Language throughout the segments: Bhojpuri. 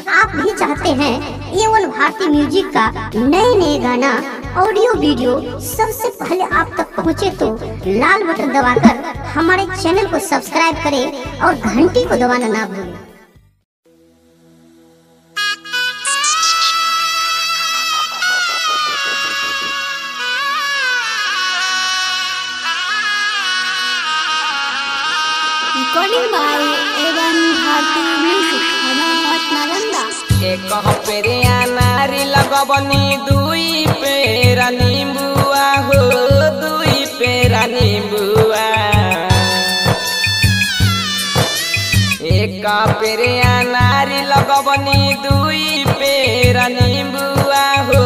आप भी चाहते हैं A1 भारती म्यूजिक का नए गाना ऑडियो वीडियो सबसे पहले आप तक पहुंचे तो लाल बटन दबाकर हमारे चैनल को सब्सक्राइब करें और घंटी को दबाना ना भूलें। Recording by A1 Bharti music Nalanda. एक पेरे अनारी लगबनी दुई पेरा नींबुआ हो दुई पेरा नींबुआ। एक पेरे अनारी लगबनी दुई पेरा नींबुआ हो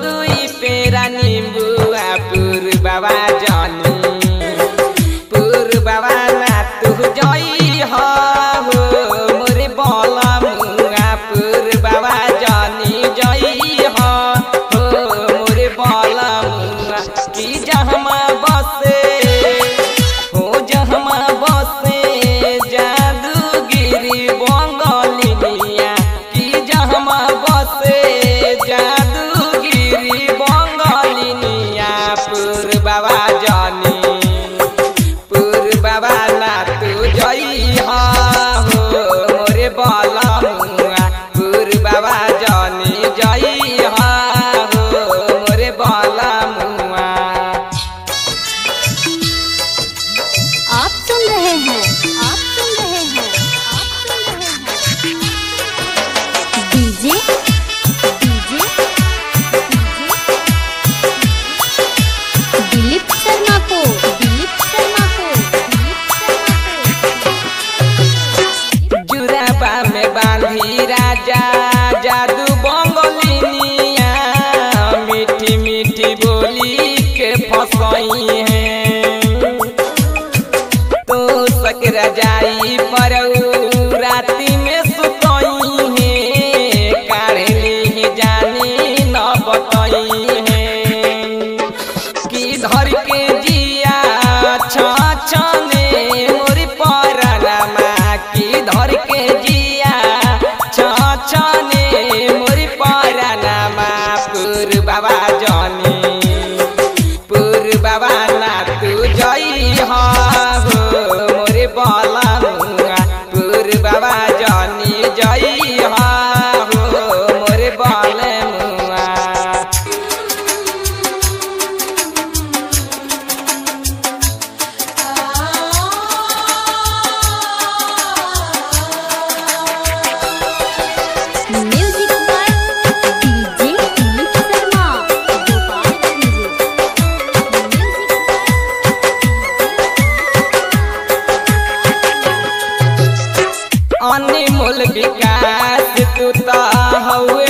दुई पेरा नींबुआ। पूर्ववा जानी पूर्ववा ना तू जई हो मोरे बोला मुंगा। पूर्ववा जानी जई हो मोरे बोला मुंगा। कि जहमा बसे हो जहमा बसे जादूगिरी बंगलिनिया। कि जहमा बसे जादूगिरी बंगलिनिया। पूर्ववा जानी पूर्ववा ना तू जई हो मोरे बोला मुंगा। पूर्ववा जानी जई हो मोरे बोला मुंगा। आप सुन रहे हैं डीजे दिलीप शर्मा को जुराबा में बांधी राजा जादू बंगलिनिया। मीठी मीठी बोली के फसई है तो सकरा जाई पर राती में सुतई है। काढ़ली जानी न बतई है कि धर के जिया छने मोरी परनमा। कि धर के जिया छने मोरी परनमा। पूर्ववा जानी पूर्ववा ना तू जई हो मोरे बोला मुंगा। पूर्ववा जानी जई हो मोरे बोले मुंगा। Music by DJ Dilip Sharma Anmol Vikas तू तो हवे